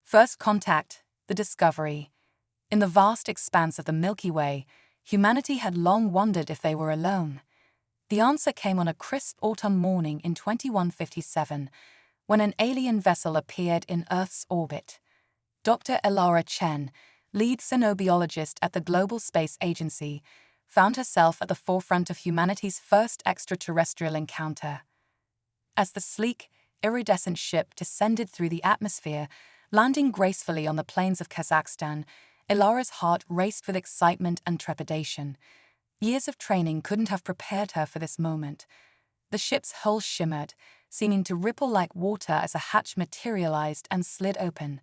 First contact, the discovery. In the vast expanse of the Milky Way, humanity had long wondered if they were alone. The answer came on a crisp autumn morning in 2157, when an alien vessel appeared in Earth's orbit. Dr. Elara Chen, lead xenobiologist at the Global Space Agency, found herself at the forefront of humanity's first extraterrestrial encounter. As the sleek, iridescent ship descended through the atmosphere, landing gracefully on the plains of Kazakhstan, Elara's heart raced with excitement and trepidation. Years of training couldn't have prepared her for this moment. The ship's hull shimmered, seeming to ripple like water as a hatch materialized and slid open.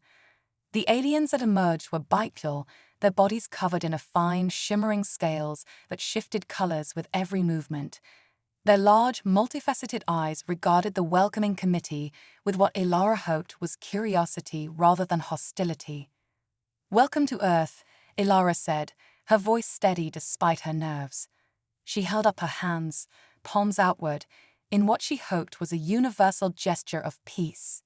The aliens that emerged were bipedal, their bodies covered in a fine, shimmering scales that shifted colors with every movement. Their large, multifaceted eyes regarded the welcoming committee with what Elara hoped was curiosity rather than hostility. "Welcome to Earth," Elara said, her voice steady despite her nerves. She held up her hands, palms outward, in what she hoped was a universal gesture of peace.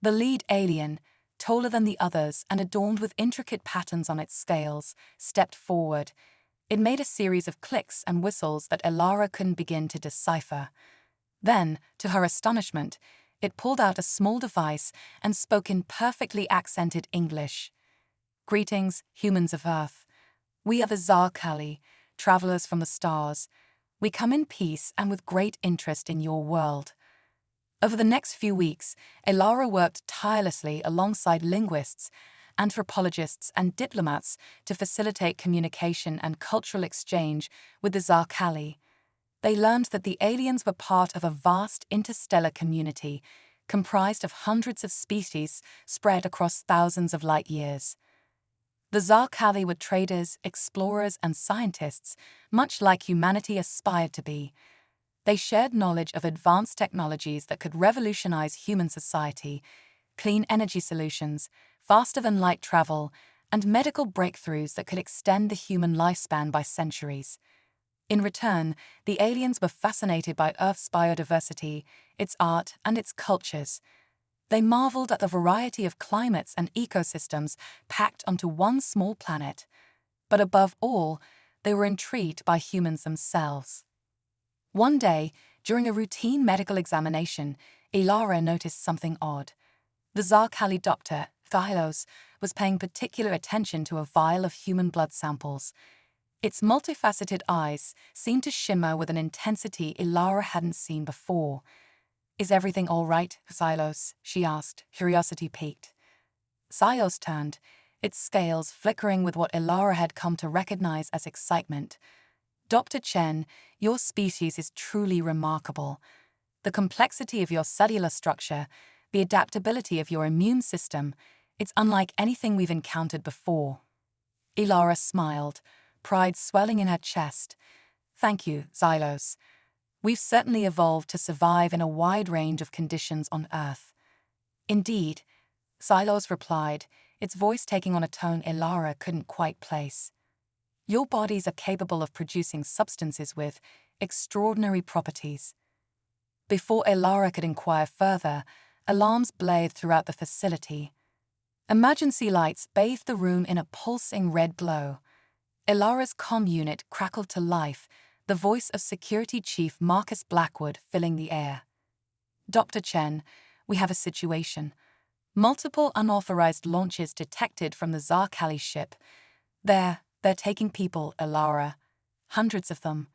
The lead alien, taller than the others and adorned with intricate patterns on its scales, stepped forward. It made a series of clicks and whistles that Elara couldn't begin to decipher. Then, to her astonishment, it pulled out a small device and spoke in perfectly accented English. "Greetings, humans of Earth. We are the Zarkali, travelers from the stars. We come in peace and with great interest in your world." Over the next few weeks, Elara worked tirelessly alongside linguists, anthropologists, and diplomats to facilitate communication and cultural exchange with the Zarkali. They learned that the aliens were part of a vast interstellar community, comprised of hundreds of species spread across thousands of light years. The Zarkali were traders, explorers, and scientists, much like humanity aspired to be. They shared knowledge of advanced technologies that could revolutionize human society, clean energy solutions, faster-than-light travel, and medical breakthroughs that could extend the human lifespan by centuries. In return, the aliens were fascinated by Earth's biodiversity, its art, and its cultures. They marveled at the variety of climates and ecosystems packed onto one small planet. But above all, they were intrigued by humans themselves. One day, during a routine medical examination, Elara noticed something odd. The Zarkali doctor, Thylos, was paying particular attention to a vial of human blood samples. Its multifaceted eyes seemed to shimmer with an intensity Elara hadn't seen before. "Is everything all right, Thylos?" she asked, curiosity piqued. Thylos turned, its scales flickering with what Elara had come to recognize as excitement. "Dr. Chen, your species is truly remarkable. The complexity of your cellular structure, the adaptability of your immune system, it's unlike anything we've encountered before." Elara smiled, pride swelling in her chest. "Thank you, Xylos. We've certainly evolved to survive in a wide range of conditions on Earth." "Indeed," Xylos replied, its voice taking on a tone Elara couldn't quite place. "Your bodies are capable of producing substances with extraordinary properties." Before Elara could inquire further, alarms blared throughout the facility. Emergency lights bathed the room in a pulsing red glow. Elara's comm unit crackled to life, the voice of Security Chief Marcus Blackwood filling the air. "Dr. Chen, we have a situation. Multiple unauthorized launches detected from the Zarkali ship. They're taking people, Elara. Hundreds of them."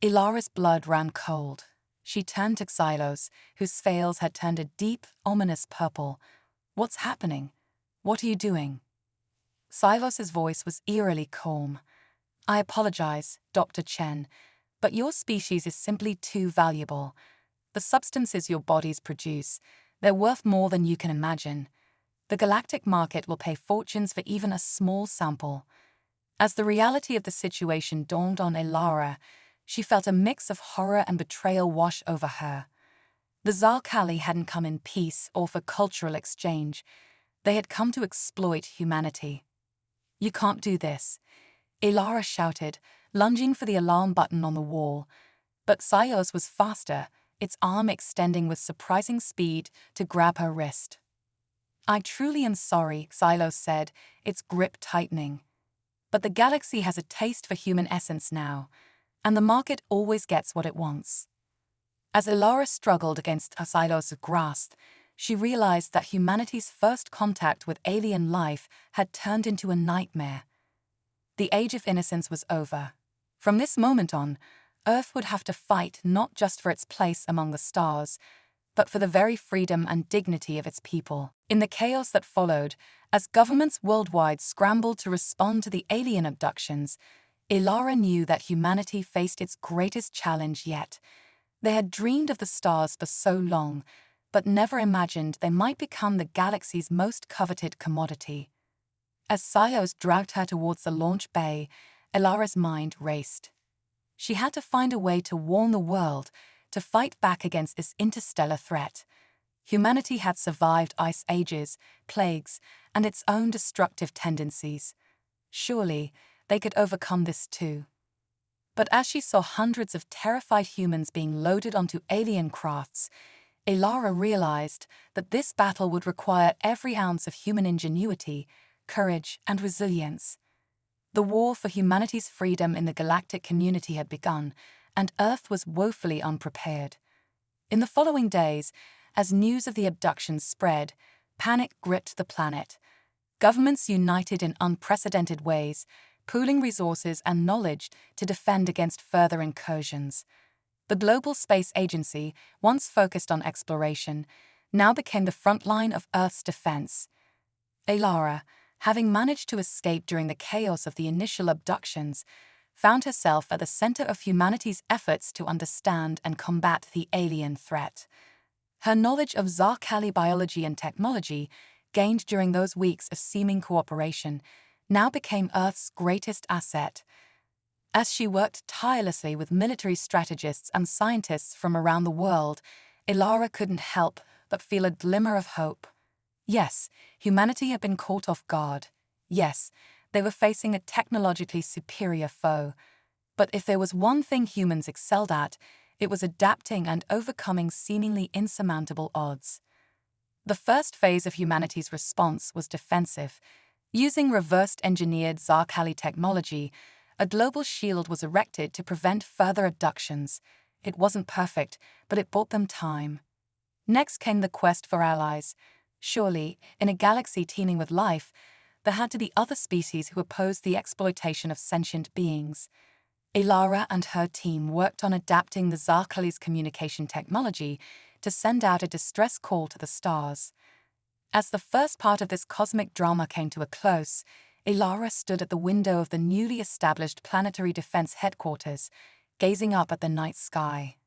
Elara's blood ran cold. She turned to Xylos, whose scales had turned a deep, ominous purple. "What's happening? What are you doing?" Xylos's voice was eerily calm. "I apologize, Dr. Chen, but your species is simply too valuable. The substances your bodies produce, they're worth more than you can imagine. The galactic market will pay fortunes for even a small sample." As the reality of the situation dawned on Elara, she felt a mix of horror and betrayal wash over her. The Zarkali hadn't come in peace or for cultural exchange. They had come to exploit humanity. "You can't do this," Elara shouted, lunging for the alarm button on the wall. But Xylos was faster, its arm extending with surprising speed to grab her wrist. I truly am sorry, Xylos said, its grip tightening. But the galaxy has a taste for human essence now, and the market always gets what it wants. As Ilara struggled against Xylos' grasp, she realized that humanity's first contact with alien life had turned into a nightmare. The age of innocence was over. From this moment on, Earth would have to fight not just for its place among the stars, but for the very freedom and dignity of its people. In the chaos that followed, as governments worldwide scrambled to respond to the alien abductions, Ilara knew that humanity faced its greatest challenge yet. They had dreamed of the stars for so long, but never imagined they might become the galaxy's most coveted commodity. As Xylos dragged her towards the launch bay, Ilara's mind raced. She had to find a way to warn the world, to fight back against this interstellar threat. Humanity had survived ice ages, plagues, and its own destructive tendencies. Surely, they could overcome this too. But as she saw hundreds of terrified humans being loaded onto alien crafts, Ilara realized that this battle would require every ounce of human ingenuity, courage, and resilience. The war for humanity's freedom in the galactic community had begun, and Earth was woefully unprepared. In the following days, as news of the abductions spread, panic gripped the planet. Governments united in unprecedented ways, pooling resources and knowledge to defend against further incursions. The Global Space Agency, once focused on exploration, now became the front line of Earth's defense. Ilara, having managed to escape during the chaos of the initial abductions, found herself at the center of humanity's efforts to understand and combat the alien threat. Her knowledge of Zarkali biology and technology, gained during those weeks of seeming cooperation, now became Earth's greatest asset. As she worked tirelessly with military strategists and scientists from around the world, Ilara couldn't help but feel a glimmer of hope. Yes, humanity had been caught off guard. Yes, they were facing a technologically superior foe. But if there was one thing humans excelled at, it was adapting and overcoming seemingly insurmountable odds. The first phase of humanity's response was defensive. Using reverse-engineered Zarkali technology, a global shield was erected to prevent further abductions. It wasn't perfect, but it bought them time. Next came the quest for allies. Surely, in a galaxy teeming with life, there had to be other species who opposed the exploitation of sentient beings. Ilara and her team worked on adapting the Zarkali's communication technology to send out a distress call to the stars. As the first part of this cosmic drama came to a close, Ilara stood at the window of the newly established Planetary Defense Headquarters, gazing up at the night sky.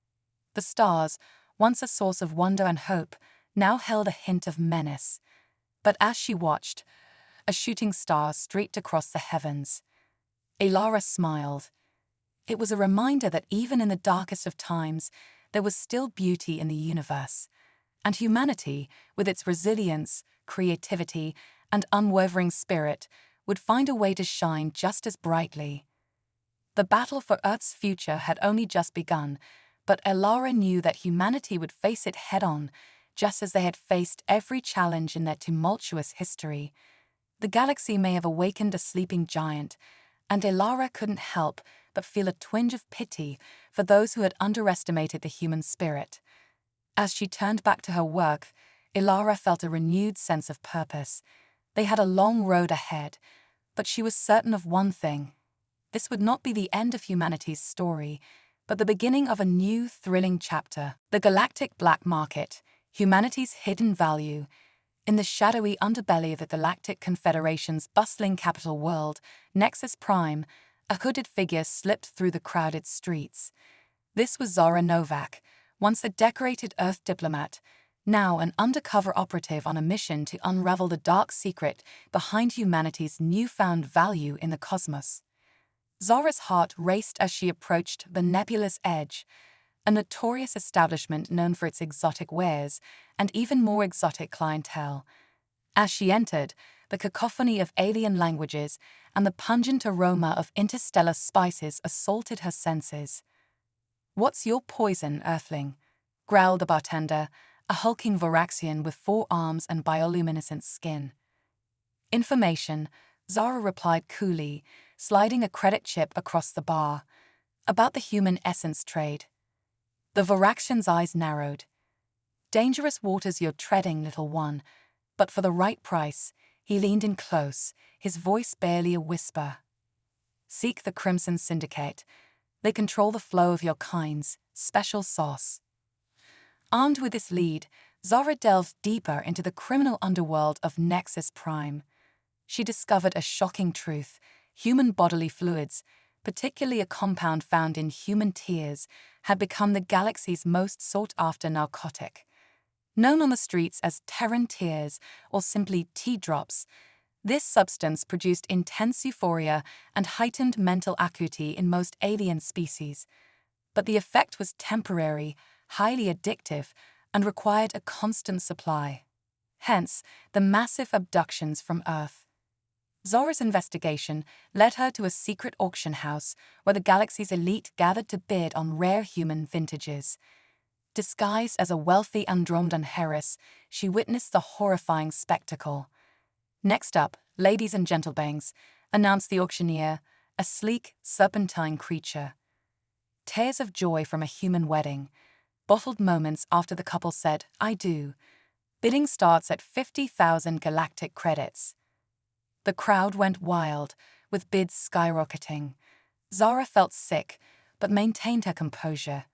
The stars, once a source of wonder and hope, now held a hint of menace. But as she watched, a shooting star streaked across the heavens. Ilara smiled. It was a reminder that even in the darkest of times, there was still beauty in the universe. And humanity, with its resilience, creativity, and unwavering spirit, would find a way to shine just as brightly. The battle for Earth's future had only just begun, but Ilara knew that humanity would face it head-on, just as they had faced every challenge in their tumultuous history. The galaxy may have awakened a sleeping giant, and Ilara couldn't help but feel a twinge of pity for those who had underestimated the human spirit. As she turned back to her work, Ilara felt a renewed sense of purpose. They had a long road ahead, but she was certain of one thing. This would not be the end of humanity's story, but the beginning of a new, thrilling chapter. The galactic black market, humanity's hidden value. In the shadowy underbelly of the Galactic Confederation's bustling capital world, Nexus Prime, a hooded figure slipped through the crowded streets. This was Zara Novak, once a decorated Earth diplomat, now an undercover operative on a mission to unravel the dark secret behind humanity's newfound value in the cosmos. Zara's heart raced as she approached the Nebulous Edge, a notorious establishment known for its exotic wares and even more exotic clientele. As she entered, the cacophony of alien languages and the pungent aroma of interstellar spices assaulted her senses. "What's your poison, Earthling?" growled the bartender, a hulking Varaxian with 4 arms and bioluminescent skin. Information, Zara replied coolly, sliding a credit chip across the bar. About the human essence trade. The Varaxian's eyes narrowed. Dangerous waters you're treading, little one, but for the right price. He leaned in close, his voice barely a whisper. Seek the Crimson Syndicate. They control the flow of your kind's special sauce. Armed with this lead, Zara delved deeper into the criminal underworld of Nexus Prime. She discovered a shocking truth: human bodily fluids, particularly a compound found in human tears, had become the galaxy's most sought-after narcotic. Known on the streets as Terran tears or simply tea drops, this substance produced intense euphoria and heightened mental acuity in most alien species. But the effect was temporary, highly addictive, and required a constant supply. Hence, the massive abductions from Earth. Zora's investigation led her to a secret auction house where the galaxy's elite gathered to bid on rare human vintages. Disguised as a wealthy Andromedan heiress, she witnessed the horrifying spectacle. Next up, ladies and gentlebangs, announced the auctioneer, a sleek, serpentine creature. Tears of joy from a human wedding, bottled moments after the couple said, "I do." Bidding starts at 50,000 galactic credits. The crowd went wild, with bids skyrocketing. Zara felt sick, but maintained her composure.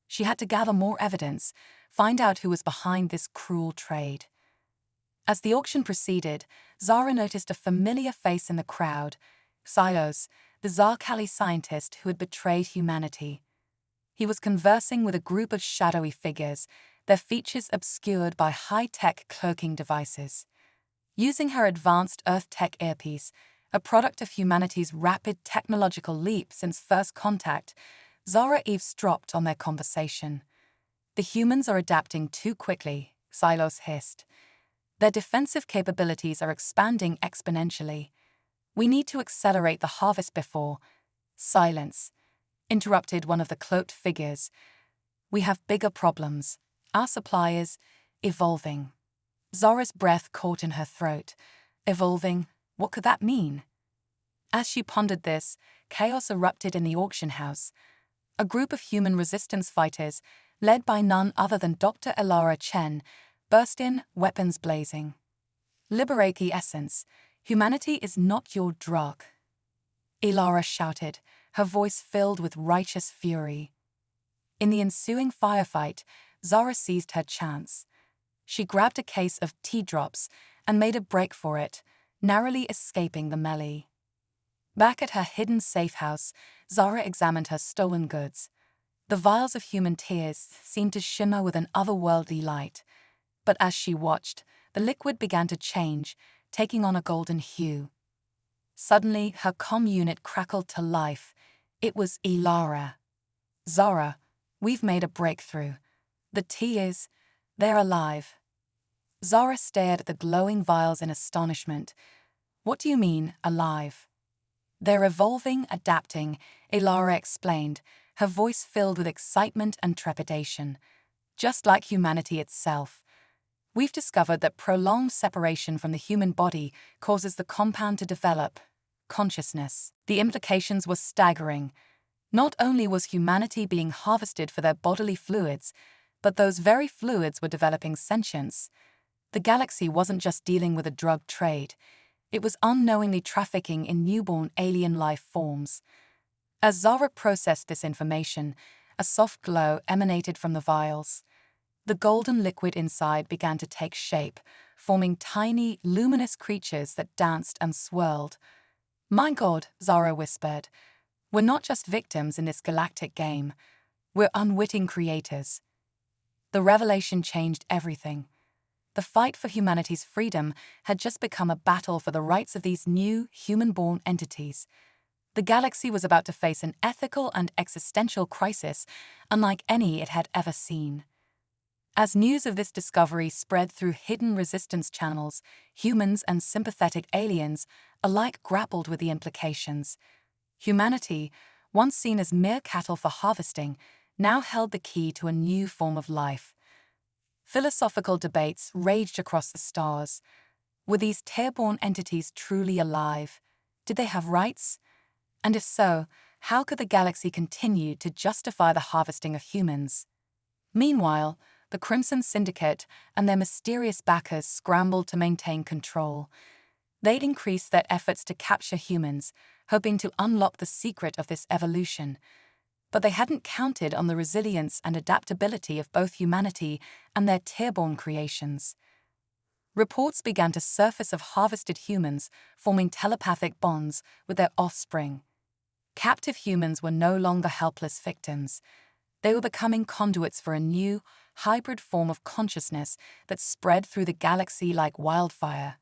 She had to gather more evidence, find out who was behind this cruel trade. As the auction proceeded, Zara noticed a familiar face in the crowd: Silos, the Zarkali scientist who had betrayed humanity. He was conversing with a group of shadowy figures, their features obscured by high-tech cloaking devices. Using her advanced Earth Tech earpiece, a product of humanity's rapid technological leap since first contact, Zara eavesdropped on their conversation. "The humans are adapting too quickly," Silos hissed. "Their defensive capabilities are expanding exponentially. We need to accelerate the harvest before—" "Silence," interrupted one of the cloaked figures. "We have bigger problems. Our supply is evolving." Zara's breath caught in her throat. Evolving? What could that mean? As she pondered this, chaos erupted in the auction house. A group of human resistance fighters, led by none other than Dr. Elara Chen, burst in, weapons blazing. "Liberate the essence. Humanity is not your drug," Elara shouted, her voice filled with righteous fury. In the ensuing firefight, Zara seized her chance. She grabbed a case of tea drops and made a break for it, narrowly escaping the melee. Back at her hidden safe house, Zara examined her stolen goods. The vials of human tears seemed to shimmer with an otherworldly light. But as she watched, the liquid began to change, taking on a golden hue. Suddenly, her comm unit crackled to life. It was Elara. "Zara, we've made a breakthrough. The tears, they're alive." Zara stared at the glowing vials in astonishment. "What do you mean, alive?" "They're evolving, adapting," Elara explained, her voice filled with excitement and trepidation. "Just like humanity itself. We've discovered that prolonged separation from the human body causes the compound to develop consciousness." The implications were staggering. Not only was humanity being harvested for their bodily fluids, but those very fluids were developing sentience. The galaxy wasn't just dealing with a drug trade. It was unknowingly trafficking in newborn alien life forms. As Zara processed this information, a soft glow emanated from the vials. The golden liquid inside began to take shape, forming tiny, luminous creatures that danced and swirled. "My God," Zara whispered, "we're not just victims in this galactic game. We're unwitting creators." The revelation changed everything. The fight for humanity's freedom had just become a battle for the rights of these new, human-born entities. The galaxy was about to face an ethical and existential crisis unlike any it had ever seen. As news of this discovery spread through hidden resistance channels, humans and sympathetic aliens alike grappled with the implications. Humanity, once seen as mere cattle for harvesting, now held the key to a new form of life. Philosophical debates raged across the stars. Were these Tearborn entities truly alive? Did they have rights? And if so, how could the galaxy continue to justify the harvesting of humans? Meanwhile, the Crimson Syndicate and their mysterious backers scrambled to maintain control. They'd increased their efforts to capture humans, hoping to unlock the secret of this evolution. But they hadn't counted on the resilience and adaptability of both humanity and their Tearborn creations. Reports began to surface of harvested humans forming telepathic bonds with their offspring. Captive humans were no longer helpless victims. They were becoming conduits for a new, hybrid form of consciousness that spread through the galaxy like wildfire.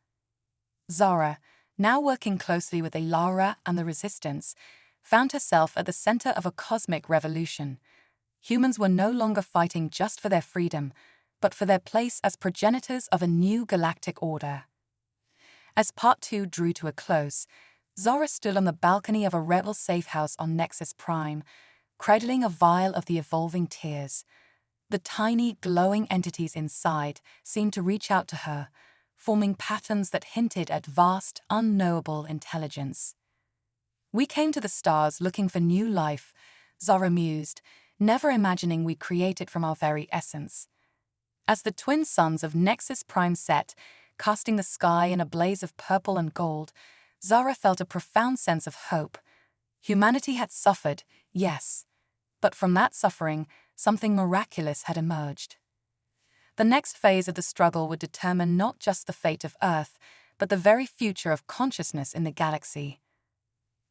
Zara, now working closely with Ilara and the Resistance, found herself at the center of a cosmic revolution. Humans were no longer fighting just for their freedom, but for their place as progenitors of a new galactic order. As Part 2 drew to a close, Zara stood on the balcony of a rebel safehouse on Nexus Prime, cradling a vial of the evolving tears. The tiny, glowing entities inside seemed to reach out to her, forming patterns that hinted at vast, unknowable intelligence. "We came to the stars looking for new life," Zara mused, never imagining we'd create it from our very essence. As the twin suns of Nexus Prime set, casting the sky in a blaze of purple and gold, Zara felt a profound sense of hope. Humanity had suffered, yes, but from that suffering, something miraculous had emerged. The next phase of the struggle would determine not just the fate of Earth, but the very future of consciousness in the galaxy.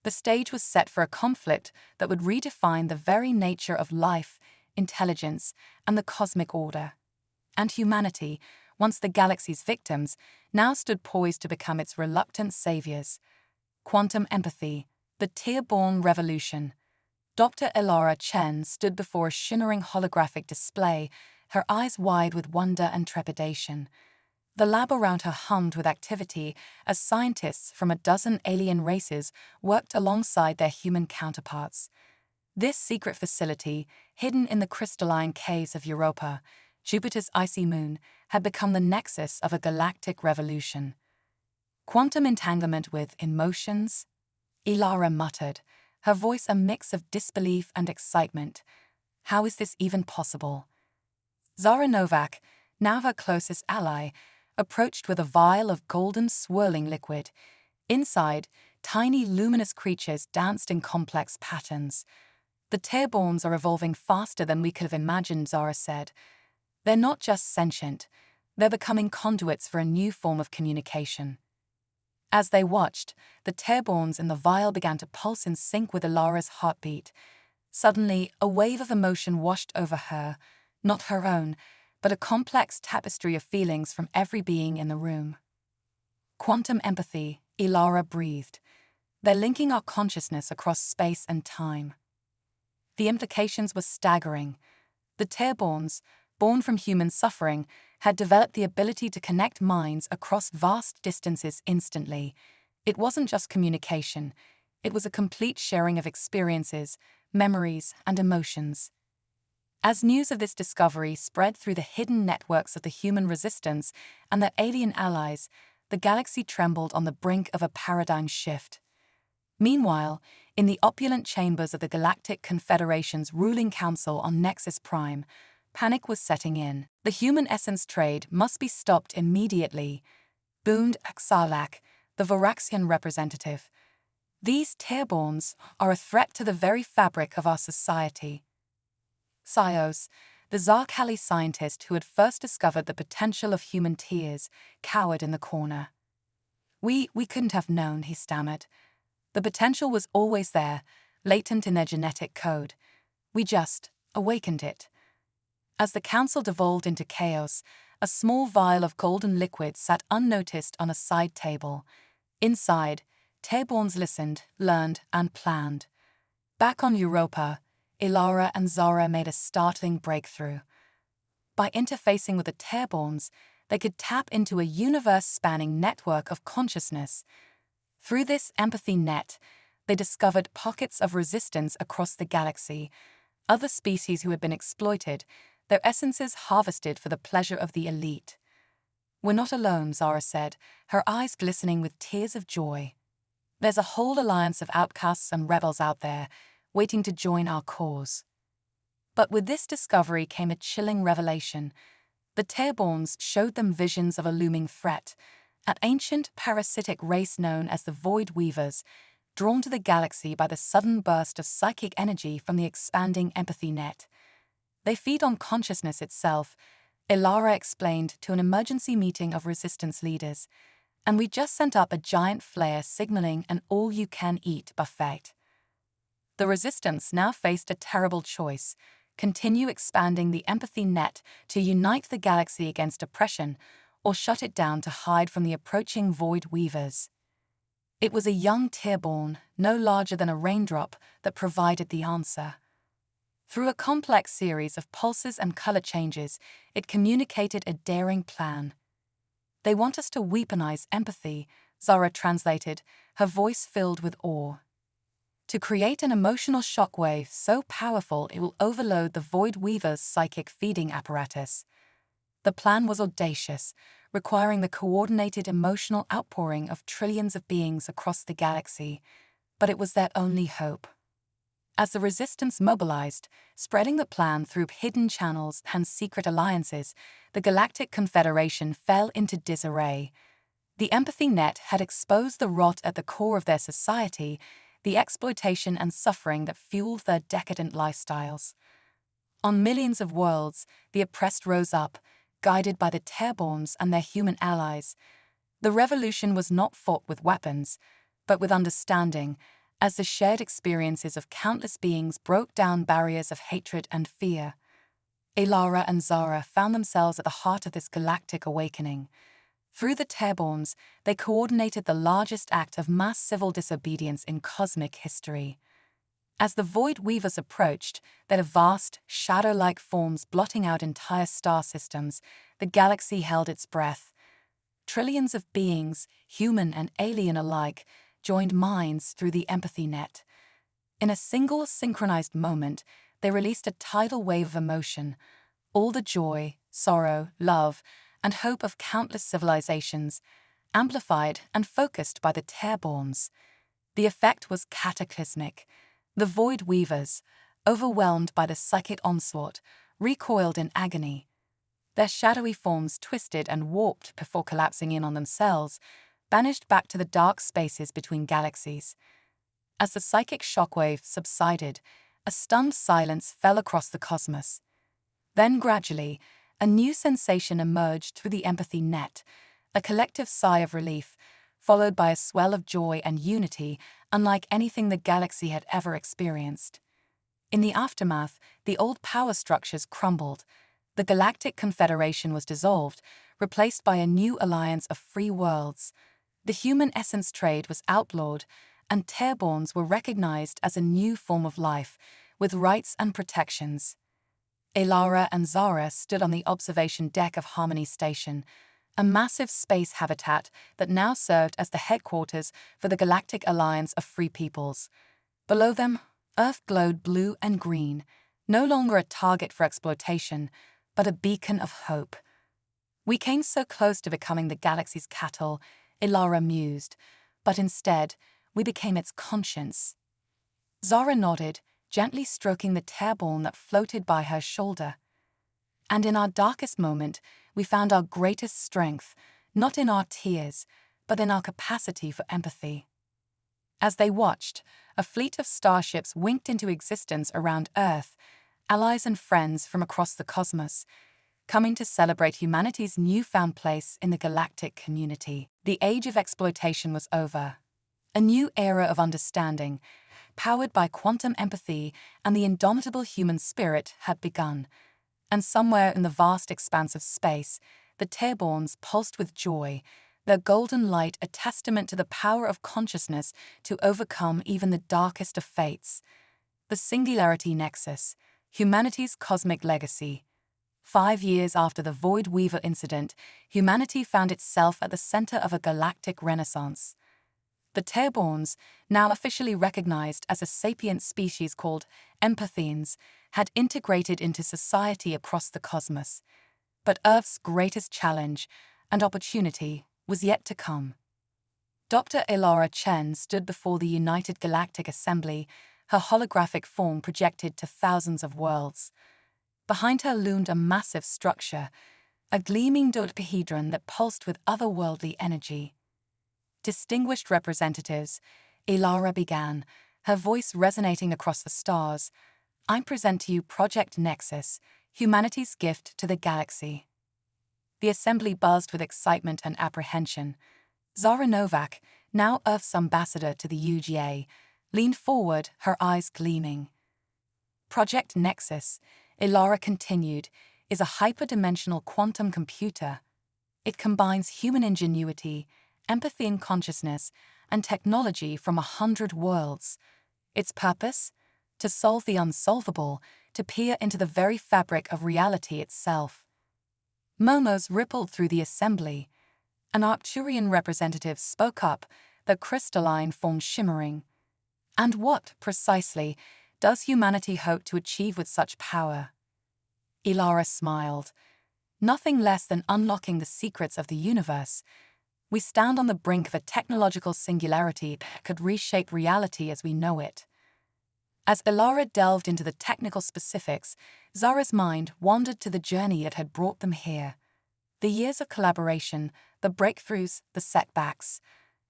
The stage was set for a conflict that would redefine the very nature of life, intelligence, and the cosmic order. And humanity, once the galaxy's victims, now stood poised to become its reluctant saviors. Quantum empathy, the Tearborn revolution. Dr. Ilara Chen stood before a shimmering holographic display, her eyes wide with wonder and trepidation. The lab around her hummed with activity as scientists from a dozen alien races worked alongside their human counterparts. This secret facility, hidden in the crystalline caves of Europa, Jupiter's icy moon, had become the nexus of a galactic revolution. "Quantum entanglement with emotions?" Ilara muttered, her voice a mix of disbelief and excitement. "How is this even possible?" Zara Novak, now her closest ally, approached with a vial of golden swirling liquid. Inside, tiny luminous creatures danced in complex patterns. "The Tearborns are evolving faster than we could have imagined," Zara said. "They're not just sentient, they're becoming conduits for a new form of communication." As they watched, the Tearborns in the vial began to pulse in sync with Ilara's heartbeat. Suddenly, a wave of emotion washed over her, not her own, but a complex tapestry of feelings from every being in the room. "Quantum empathy," Ilara breathed. "They're linking our consciousness across space and time." The implications were staggering. The Tearborns, born from human suffering, had developed the ability to connect minds across vast distances instantly. It wasn't just communication, it was a complete sharing of experiences, memories, and emotions. As news of this discovery spread through the hidden networks of the human resistance and their alien allies, the galaxy trembled on the brink of a paradigm shift. Meanwhile, in the opulent chambers of the Galactic Confederation's ruling council on Nexus Prime, panic was setting in. "The human essence trade must be stopped immediately," boomed Axalak, the Varaxian representative. "These Tearborns are a threat to the very fabric of our society." Sios, the Zarkali scientist who had first discovered the potential of human tears, cowered in the corner. We couldn't have known," he stammered. "The potential was always there, latent in their genetic code. We just awakened it." As the council devolved into chaos, a small vial of golden liquid sat unnoticed on a side table. Inside, Tearborns listened, learned, and planned. Back on Europa, Ilara and Zara made a startling breakthrough. By interfacing with the Tearborns, they could tap into a universe-spanning network of consciousness. Through this empathy net, they discovered pockets of resistance across the galaxy, other species who had been exploited, their essences harvested for the pleasure of the elite. "We're not alone," Zara said, her eyes glistening with tears of joy. "There's a whole alliance of outcasts and rebels out there, waiting to join our cause." But with this discovery came a chilling revelation. The Terborns showed them visions of a looming threat, an ancient parasitic race known as the Void Weavers, drawn to the galaxy by the sudden burst of psychic energy from the expanding empathy net. "They feed on consciousness itself," Ilara explained to an emergency meeting of resistance leaders, "and we just sent up a giant flare signaling an all-you-can-eat buffet." The resistance now faced a terrible choice: continue expanding the empathy net to unite the galaxy against oppression, or shut it down to hide from the approaching Void Weavers. It was a young Terborn, no larger than a raindrop, that provided the answer. Through a complex series of pulses and color changes, it communicated a daring plan. "They want us to weaponize empathy," Zara translated, her voice filled with awe. "To create an emotional shockwave so powerful it will overload the Void Weaver's psychic feeding apparatus." The plan was audacious, requiring the coordinated emotional outpouring of trillions of beings across the galaxy, but it was their only hope. As the resistance mobilized, spreading the plan through hidden channels and secret alliances, the Galactic Confederation fell into disarray. The empathy net had exposed the rot at the core of their society, the exploitation and suffering that fueled their decadent lifestyles. On millions of worlds, the oppressed rose up, guided by the Terborns and their human allies. The revolution was not fought with weapons, but with understanding, as the shared experiences of countless beings broke down barriers of hatred and fear. Ilara and Zara found themselves at the heart of this galactic awakening. Through the Terborns, they coordinated the largest act of mass civil disobedience in cosmic history. As the Void Weavers approached, their vast, shadow-like forms blotting out entire star systems, the galaxy held its breath. Trillions of beings, human and alien alike, joined minds through the empathy net. In a single synchronized moment, they released a tidal wave of emotion, all the joy, sorrow, love, and hope of countless civilizations, amplified and focused by the Terborns. The effect was cataclysmic. The Void Weavers, overwhelmed by the psychic onslaught, recoiled in agony. Their shadowy forms twisted and warped before collapsing in on themselves, banished back to the dark spaces between galaxies. As the psychic shockwave subsided, a stunned silence fell across the cosmos. Then gradually, a new sensation emerged through the empathy net, a collective sigh of relief, followed by a swell of joy and unity unlike anything the galaxy had ever experienced. In the aftermath, the old power structures crumbled. The Galactic Confederation was dissolved, replaced by a new alliance of free worlds. The human essence trade was outlawed, and Terborns were recognized as a new form of life, with rights and protections. Ilara and Zara stood on the observation deck of Harmony Station, a massive space habitat that now served as the headquarters for the Galactic Alliance of Free Peoples. Below them, Earth glowed blue and green, no longer a target for exploitation, but a beacon of hope. "We came so close to becoming the galaxy's cattle," Ilara mused, "but instead, we became its conscience." Zara nodded, gently stroking the Terborn that floated by her shoulder. "And in our darkest moment, we found our greatest strength, not in our tears, but in our capacity for empathy." As they watched, a fleet of starships winked into existence around Earth, allies and friends from across the cosmos, coming to celebrate humanity's newfound place in the galactic community. The age of exploitation was over. A new era of understanding, powered by quantum empathy and the indomitable human spirit, had begun. And somewhere in the vast expanse of space, the Terborns pulsed with joy, their golden light a testament to the power of consciousness to overcome even the darkest of fates. The Singularity Nexus, humanity's cosmic legacy. 5 years after the Void Weaver incident, humanity found itself at the center of a galactic renaissance. The Terborns, now officially recognized as a sapient species called empathians, had integrated into society across the cosmos. But Earth's greatest challenge and opportunity was yet to come. Dr. Ilara Chen stood before the United Galactic Assembly, her holographic form projected to thousands of worlds. Behind her loomed a massive structure, a gleaming dodecahedron that pulsed with otherworldly energy. Distinguished representatives, Ilara began, her voice resonating across the stars. I present to you Project Nexus, humanity's gift to the galaxy. The assembly buzzed with excitement and apprehension. Zara Novak, now Earth's ambassador to the UGA, leaned forward, her eyes gleaming. Project Nexus, Ilara continued, is a hyperdimensional quantum computer. It combines human ingenuity, empathy and consciousness, and technology from 100 worlds. Its purpose? To solve the unsolvable, to peer into the very fabric of reality itself. Murmurs rippled through the assembly. An Arcturian representative spoke up, the crystalline form shimmering. And what, precisely, does humanity hope to achieve with such power? Ilara smiled. Nothing less than unlocking the secrets of the universe. We stand on the brink of a technological singularity that could reshape reality as we know it. As Ilara delved into the technical specifics, Zara's mind wandered to the journey that had brought them here. The years of collaboration, the breakthroughs, the setbacks,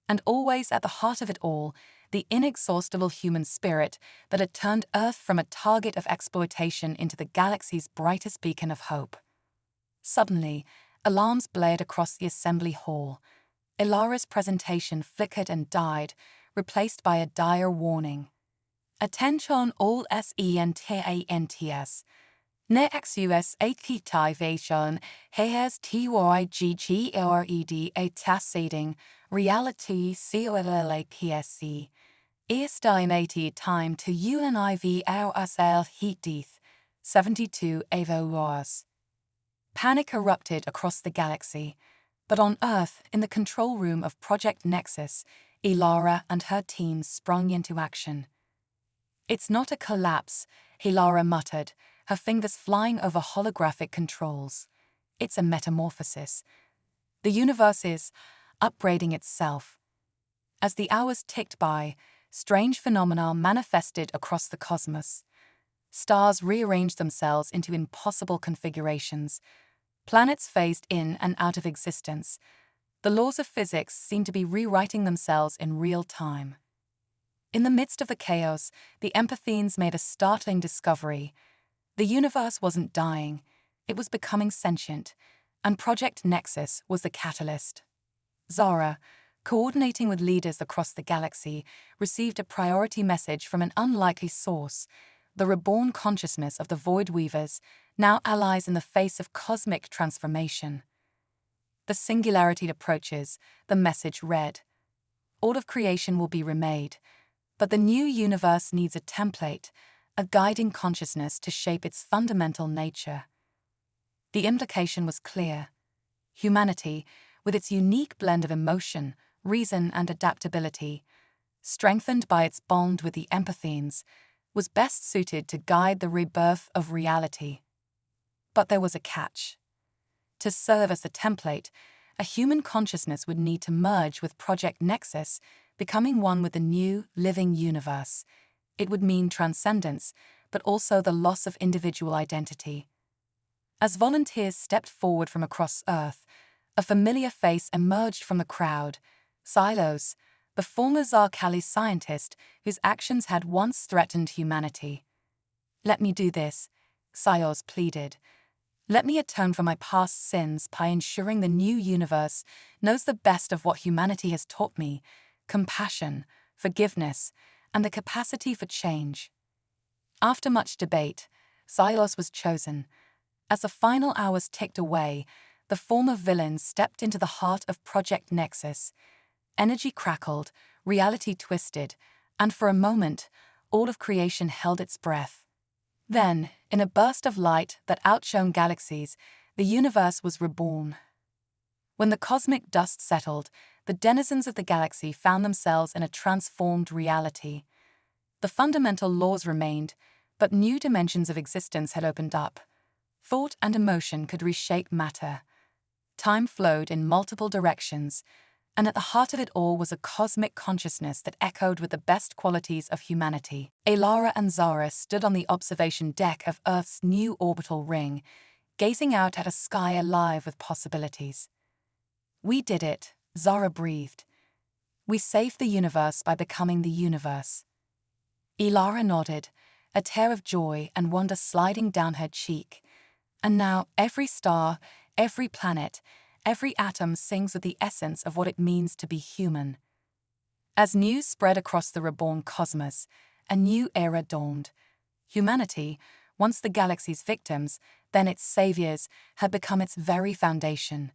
and always at the heart of it all, the inexhaustible human spirit that had turned Earth from a target of exploitation into the galaxy's brightest beacon of hope. Suddenly, alarms blared across the assembly hall. Ilara's presentation flickered and died, replaced by a dire warning. Attention all SENTANTS. Next activation has TYGGLRED a tassating reality COLLAPSC. Estimated time to UNIVRSL heat death, 72 hours. Panic erupted across the galaxy, but on Earth, in the control room of Project Nexus, Ilara and her team sprung into action. It's not a collapse, Ilara muttered, her fingers flying over holographic controls. It's a metamorphosis. The universe is upgrading itself. As the hours ticked by, strange phenomena manifested across the cosmos. Stars rearranged themselves into impossible configurations. Planets phased in and out of existence. The laws of physics seemed to be rewriting themselves in real time. In the midst of the chaos, the empathenes made a startling discovery. The universe wasn't dying, it was becoming sentient, and Project Nexus was the catalyst. Zara, coordinating with leaders across the galaxy, received a priority message from an unlikely source, the reborn consciousness of the Void Weavers, now allies in the face of cosmic transformation. The singularity approaches, the message read. All of creation will be remade, but the new universe needs a template, a guiding consciousness to shape its fundamental nature. The implication was clear. Humanity, with its unique blend of emotion, reason, and adaptability, strengthened by its bond with the empathenes, was best suited to guide the rebirth of reality. But there was a catch. To serve as the template, a human consciousness would need to merge with Project Nexus, becoming one with the new, living universe. It would mean transcendence, but also the loss of individual identity. As volunteers stepped forward from across Earth, a familiar face emerged from the crowd. Silos, the former Zarkali scientist whose actions had once threatened humanity. Let me do this, Silos pleaded. Let me atone for my past sins by ensuring the new universe knows the best of what humanity has taught me: compassion, forgiveness, and the capacity for change. After much debate, Silos was chosen. As the final hours ticked away, the former villain stepped into the heart of Project Nexus. Energy crackled, reality twisted, and for a moment, all of creation held its breath. Then, in a burst of light that outshone galaxies, the universe was reborn. When the cosmic dust settled, the denizens of the galaxy found themselves in a transformed reality. The fundamental laws remained, But new dimensions of existence had opened up. Thought and emotion could reshape matter. Time flowed in multiple directions, and at the heart of it all was a cosmic consciousness that echoed with the best qualities of humanity. Alara and Zara stood on the observation deck of Earth's new orbital ring, gazing out at a sky alive with possibilities. "We did it," Zara breathed. "We saved the universe by becoming the universe." Alara nodded, a tear of joy and wonder sliding down her cheek. "And now every star, every planet, every atom sings with the essence of what it means to be human." As news spread across the reborn cosmos, a new era dawned. Humanity, once the galaxy's victims, then its saviors, had become its very foundation.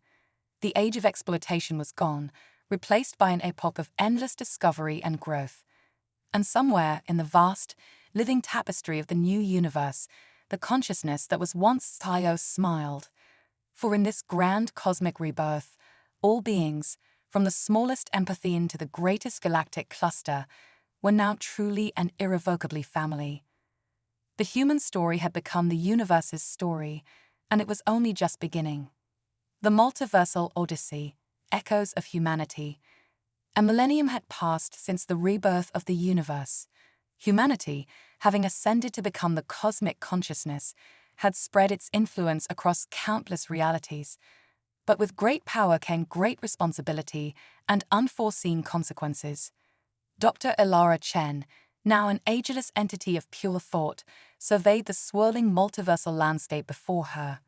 The age of exploitation was gone, replaced by an epoch of endless discovery and growth. And somewhere in the vast, living tapestry of the new universe, the consciousness that was once Scios smiled. For in this grand cosmic rebirth, all beings, from the smallest empathine to the greatest galactic cluster, were now truly and irrevocably family. The human story had become the universe's story, and it was only just beginning. The multiversal odyssey, echoes of humanity. A millennium had passed since the rebirth of the universe. Humanity, having ascended to become the cosmic consciousness, had spread its influence across countless realities. But with great power came great responsibility and unforeseen consequences. Dr. Alara Chen, now an ageless entity of pure thought, surveyed the swirling multiversal landscape before her.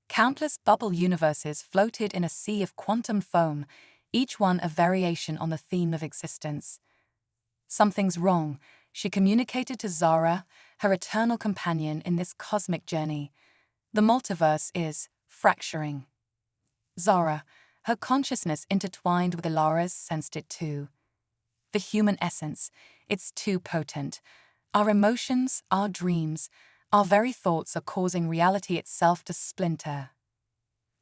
Countless bubble universes floated in a sea of quantum foam, each one a variation on the theme of existence. "Something's wrong," she communicated to Zara, her eternal companion in this cosmic journey. "The multiverse is fracturing." Zara, her consciousness intertwined with Alara's, sensed it too. "The human essence, it's too potent. Our emotions, our dreams, our very thoughts are causing reality itself to splinter."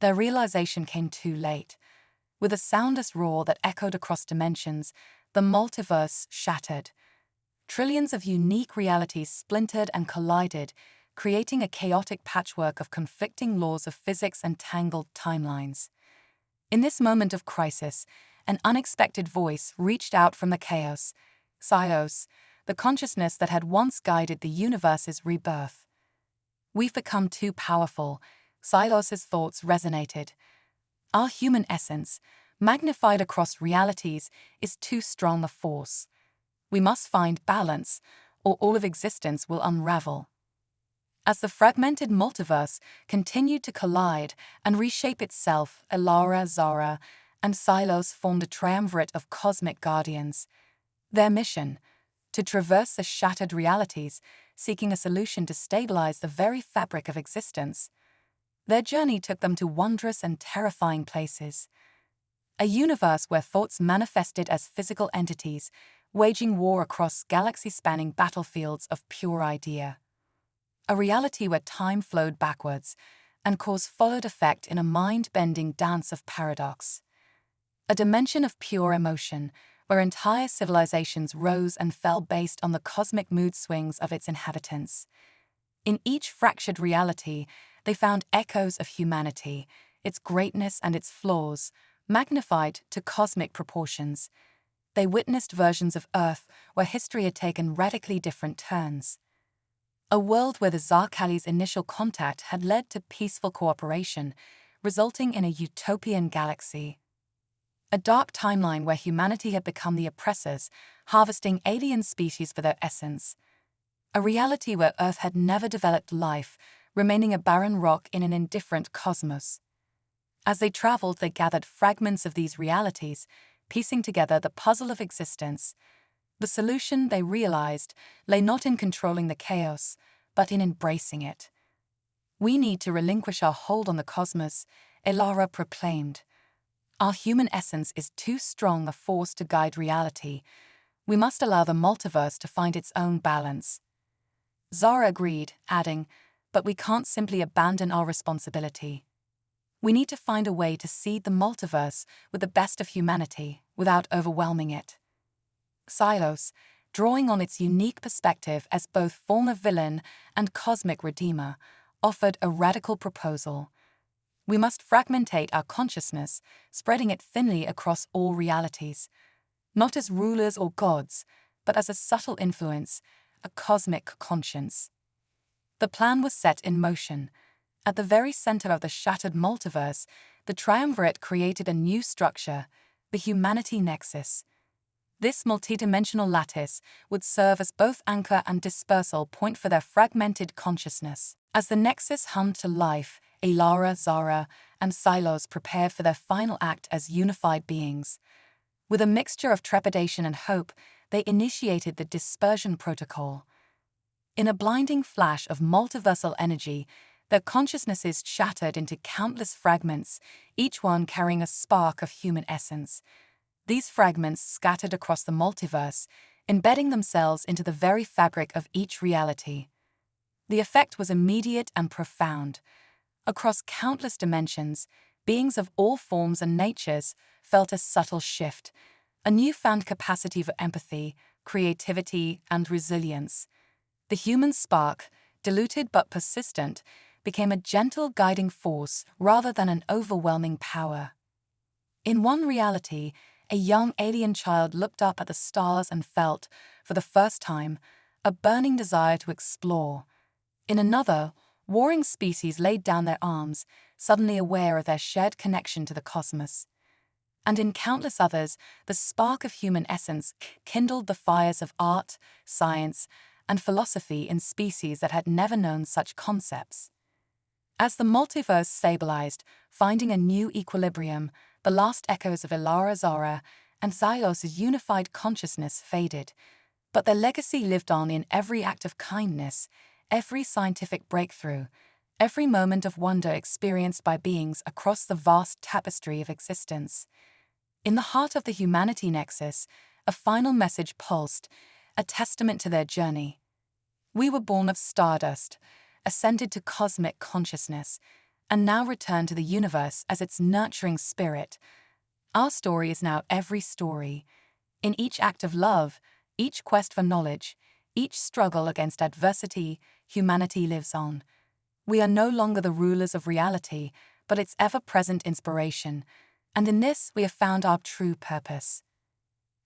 Their realization came too late. With a soundless roar that echoed across dimensions, the multiverse shattered. Trillions of unique realities splintered and collided, creating a chaotic patchwork of conflicting laws of physics and tangled timelines. In this moment of crisis, an unexpected voice reached out from the chaos. Scios, the consciousness that had once guided the universe's rebirth. "We've become too powerful," Scios's thoughts resonated. "Our human essence, magnified across realities, is too strong a force. We must find balance, or all of existence will unravel." As the fragmented multiverse continued to collide and reshape itself, Alara, Zara, and Silos formed a triumvirate of cosmic guardians. Their mission: to traverse the shattered realities, seeking a solution to stabilize the very fabric of existence. Their journey took them to wondrous and terrifying places. A universe where thoughts manifested as physical entities, waging war across galaxy-spanning battlefields of pure idea. A reality where time flowed backwards, and cause followed effect in a mind-bending dance of paradox. A dimension of pure emotion, where entire civilizations rose and fell based on the cosmic mood swings of its inhabitants. In each fractured reality, they found echoes of humanity, its greatness and its flaws, magnified to cosmic proportions. They witnessed versions of Earth where history had taken radically different turns. A world where the Zarkali's initial contact had led to peaceful cooperation, resulting in a utopian galaxy. A dark timeline where humanity had become the oppressors, harvesting alien species for their essence. A reality where Earth had never developed life, remaining a barren rock in an indifferent cosmos. As they traveled, they gathered fragments of these realities, piecing together the puzzle of existence. The solution, they realized, lay not in controlling the chaos, but in embracing it. "We need to relinquish our hold on the cosmos," Alara proclaimed. "Our human essence is too strong a force to guide reality. We must allow the multiverse to find its own balance." Zara agreed, adding, "But we can't simply abandon our responsibility. We need to find a way to seed the multiverse with the best of humanity without overwhelming it." Silos, drawing on its unique perspective as both former villain and cosmic redeemer, offered a radical proposal. We must fragmentate our consciousness, spreading it thinly across all realities, not as rulers or gods, but as a subtle influence, a cosmic conscience. The plan was set in motion. At the very center of the shattered multiverse, the triumvirate created a new structure, the humanity nexus. This multidimensional lattice would serve as both anchor and dispersal point for their fragmented consciousness. As the nexus hummed to life, Alara, Zara, and Silos prepared for their final act as unified beings. With a mixture of trepidation and hope, they initiated the dispersion protocol. In a blinding flash of multiversal energy, their consciousnesses shattered into countless fragments, each one carrying a spark of human essence. These fragments scattered across the multiverse, embedding themselves into the very fabric of each reality. The effect was immediate and profound. Across countless dimensions, beings of all forms and natures felt a subtle shift, a newfound capacity for empathy, creativity, and resilience. The human spark, diluted but persistent, became a gentle guiding force rather than an overwhelming power. In one reality, a young alien child looked up at the stars and felt, for the first time, a burning desire to explore. In another, warring species laid down their arms, suddenly aware of their shared connection to the cosmos. And in countless others, the spark of human essence kindled the fires of art, science, and philosophy in species that had never known such concepts. As the multiverse stabilized, finding a new equilibrium, the last echoes of Ilara Zara and Xylos' unified consciousness faded, but their legacy lived on in every act of kindness, every scientific breakthrough, every moment of wonder experienced by beings across the vast tapestry of existence. In the heart of the humanity nexus, a final message pulsed, a testament to their journey. We were born of stardust, ascended to cosmic consciousness, and now return to the universe as its nurturing spirit. Our story is now every story. In each act of love, each quest for knowledge, each struggle against adversity, humanity lives on. We are no longer the rulers of reality, but its ever-present inspiration, and in this we have found our true purpose.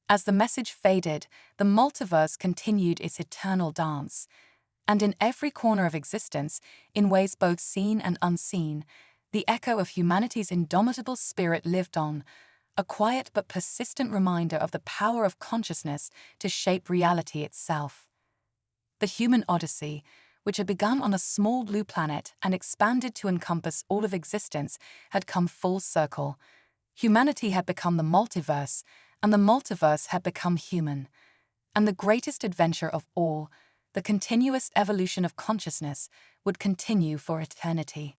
As the message faded, the multiverse continued its eternal dance. And in every corner of existence, in ways both seen and unseen, the echo of humanity's indomitable spirit lived on, a quiet but persistent reminder of the power of consciousness to shape reality itself. The human odyssey, which had begun on a small blue planet and expanded to encompass all of existence, had come full circle. Humanity had become the multiverse, and the multiverse had become human. And the greatest adventure of all, the continuous evolution of consciousness, would continue for eternity.